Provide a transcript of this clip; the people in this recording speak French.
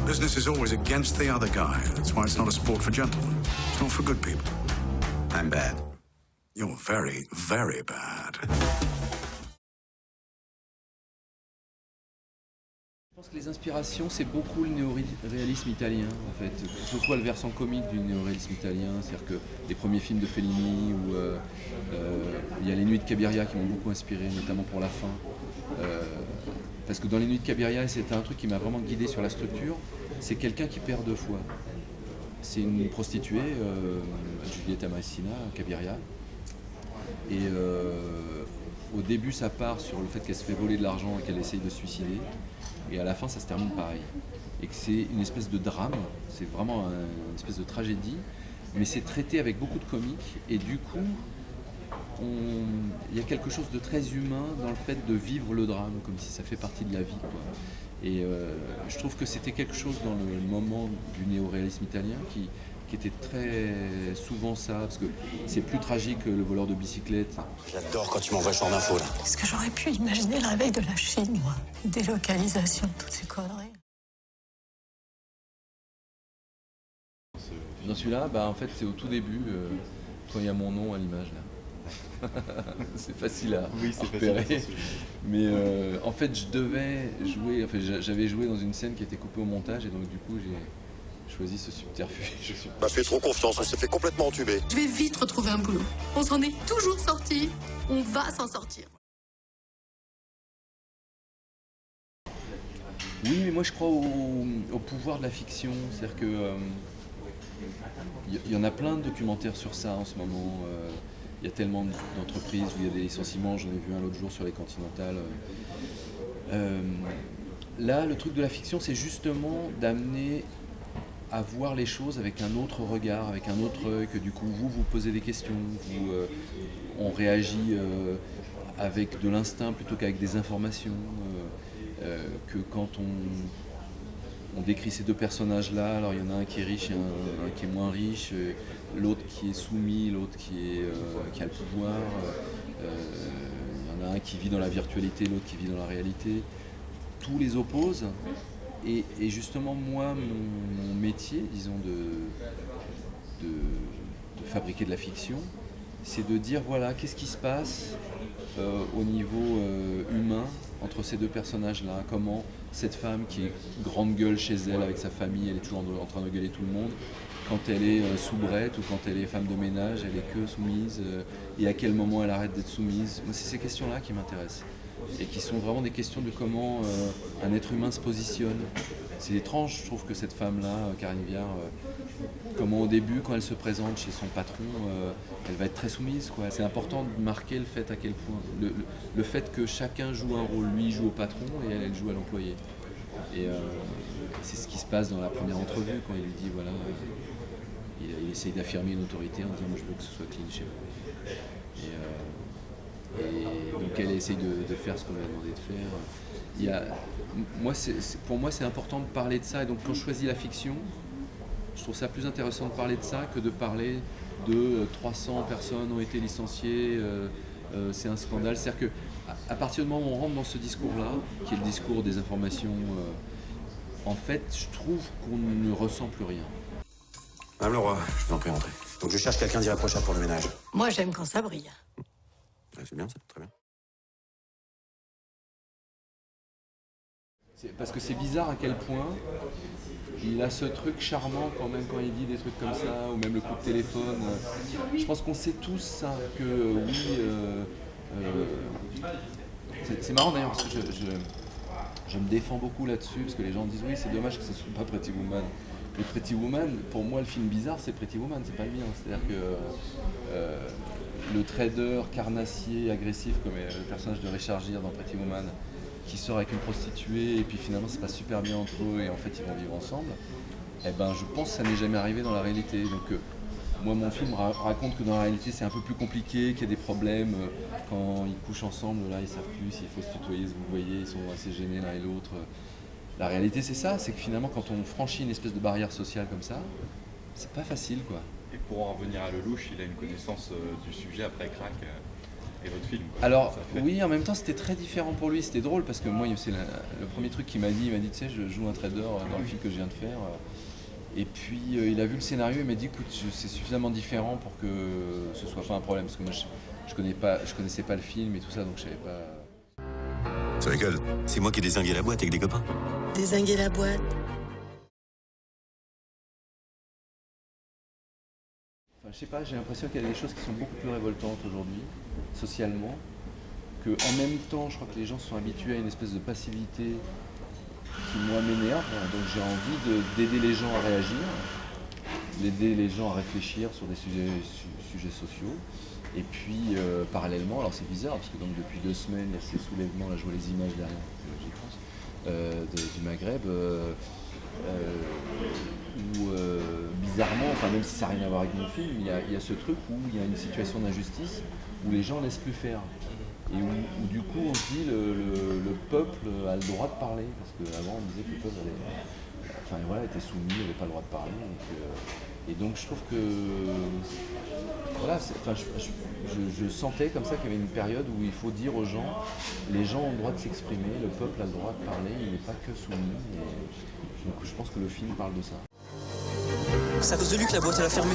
Business is always against the other guy. That's why it's not a sport for gentlemen. It's not for good people. I'm bad. You're very, very bad. Je pense que les inspirations, c'est beaucoup le néoréalisme italien, en fait. Que ce soit le versant comique du néoréalisme italien, c'est-à-dire que les premiers films de Fellini, ou il y a Les Nuits de Cabiria qui m'ont beaucoup inspiré, notamment pour la fin. Parce que dans Les Nuits de Cabiria, c'était un truc qui m'a vraiment guidé sur la structure, c'est quelqu'un qui perd deux fois. C'est une prostituée, Giulietta Messina, Cabiria. Et au début, ça part sur le fait qu'elle se fait voler de l'argent et qu'elle essaye de se suicider. Et à la fin, ça se termine pareil. Et que c'est une espèce de drame, c'est vraiment une espèce de tragédie, mais c'est traité avec beaucoup de comique. Et du coup, il y a quelque chose de très humain dans le fait de vivre le drame, comme si ça fait partie de la vie, quoi. Et je trouve que c'était quelque chose dans le moment du néoréalisme italien qui était très souvent ça, parce que c'est plus tragique que Le voleur de bicyclette. J'adore quand tu m'envoies ce genre d'infos, là. Est-ce que j'aurais pu imaginer la veille de la Chine, moi? Délocalisation, toutes ces conneries. Dans celui-là, en fait, c'est au tout début, quand il y a mon nom à l'image, là. C'est facile à repérer. Mais en fait, je devais jouer, j'avais joué dans une scène qui était coupée au montage, et donc du coup, j'ai choisi ce subterfuge. On m'a fait trop confiance, on s'est fait complètement entuber. Je vais vite retrouver un boulot. On s'en est toujours sorti. On va s'en sortir. Oui, mais moi je crois au pouvoir de la fiction. C'est-à-dire que y en a plein de documentaires sur ça en ce moment. Il y a tellement d'entreprises où il y a des licenciements. J'en ai vu un l'autre jour sur les Continentales. Là, le truc de la fiction, c'est justement d'amener à voir les choses avec un autre regard, avec un autre œil, que du coup vous posez des questions, on réagit avec de l'instinct plutôt qu'avec des informations, que quand on décrit ces deux personnages-là, alors il y en a un qui est riche et un qui est moins riche, l'autre qui est soumis, l'autre qui a le pouvoir, il y en a un qui vit dans la virtualité, l'autre qui vit dans la réalité, tous les opposent. Et justement, moi, mon métier, disons, de fabriquer de la fiction, c'est de dire, voilà, qu'est-ce qui se passe au niveau humain entre ces deux personnages-là, comment cette femme qui est grande gueule chez elle avec sa famille, elle est toujours en train de gueuler tout le monde, quand elle est soubrette ou quand elle est femme de ménage, elle est que soumise, et à quel moment elle arrête d'être soumise. Moi, c'est ces questions-là qui m'intéressent. Et qui sont vraiment des questions de comment un être humain se positionne. C'est étrange, je trouve, que cette femme-là, Karine Viard, comment au début, quand elle se présente chez son patron, elle va être très soumise, quoi. C'est important de marquer le fait à quel point, le fait que chacun joue un rôle. Lui joue au patron et elle joue à l'employé. Et c'est ce qui se passe dans la première entrevue, quand il lui dit, voilà, il essaye d'affirmer une autorité en disant, moi je veux que ce soit clean chez vous. Et donc elle essaye de faire ce qu'on lui a demandé de faire. Pour moi, c'est important de parler de ça. Et donc quand je choisis la fiction, je trouve ça plus intéressant de parler de ça que de parler de 300 personnes ont été licenciées, c'est un scandale. C'est-à-dire qu'à partir du moment où on rentre dans ce discours-là, qui est le discours des informations, en fait, je trouve qu'on ne ressent plus rien. Madame Leroy, je vous en prie, entrez. Donc je cherche quelqu'un d'irréprochable pour le ménage. Moi, j'aime quand ça brille. C'est bien ça, très bien. Parce que c'est bizarre à quel point il a ce truc charmant quand même quand il dit des trucs comme ça, ou même le coup de téléphone. Je pense qu'on sait tous ça, que oui... c'est marrant d'ailleurs, parce que je me défends beaucoup là-dessus, parce que les gens disent oui, c'est dommage que ce ne soit pas Pretty Woman. Mais Pretty Woman, pour moi, le film bizarre, c'est Pretty Woman, c'est pas le mien. C'est-à-dire que le trader carnassier, agressif, comme le personnage de Richard Gere dans Pretty Woman, qui sort avec une prostituée et puis finalement ça se passe super bien entre eux et en fait ils vont vivre ensemble, eh ben je pense que ça n'est jamais arrivé dans la réalité. Donc moi mon film raconte que dans la réalité c'est un peu plus compliqué, qu'il y a des problèmes quand ils couchent ensemble, là ils savent plus s'il faut se tutoyer, vous voyez, ils sont assez gênés l'un et l'autre. La réalité c'est ça, c'est que finalement quand on franchit une espèce de barrière sociale comme ça, c'est pas facile, quoi. Et pour en revenir à Lelouch, il a une connaissance du sujet après Crac. et votre film. Alors oui, en même temps c'était très différent pour lui, c'était drôle parce que moi c'est le premier truc qu'il m'a dit, tu sais je joue un trader dans le film que je viens de faire. Et puis il a vu le scénario, il m'a dit écoute c'est suffisamment différent pour que ce soit pas un problème parce que moi je connaissais pas le film et tout ça donc je savais pas. Tu rigoles? C'est moi qui ai dézingué la boîte avec des copains. Dézinguer la boîte. Enfin, je sais pas, j'ai l'impression qu'il y a des choses qui sont beaucoup plus révoltantes aujourd'hui, socialement, que en même temps je crois que les gens sont habitués à une espèce de passivité qui moi m'énerve, donc j'ai envie d'aider les gens à réagir, d'aider les gens à réfléchir sur des sujets sociaux. Et puis parallèlement, alors c'est bizarre parce que donc depuis 2 semaines il y a ces soulèvements, là je vois les images derrière, j'y pense, du Maghreb, où bizarrement, enfin même si ça n'a rien à voir avec mon film, il y a ce truc où il y a une situation d'injustice où les gens laissent plus faire. Et où du coup on se dit le peuple a le droit de parler, parce qu'avant on disait que le peuple était soumis, n'avait pas le droit de parler. Et donc je trouve que voilà, je sentais comme ça qu'il y avait une période où il faut dire aux gens, les gens ont le droit de s'exprimer, le peuple a le droit de parler, il n'est pas que soumis. Et donc je pense que le film parle de ça. C'est à cause de lui que la boîte elle a fermé.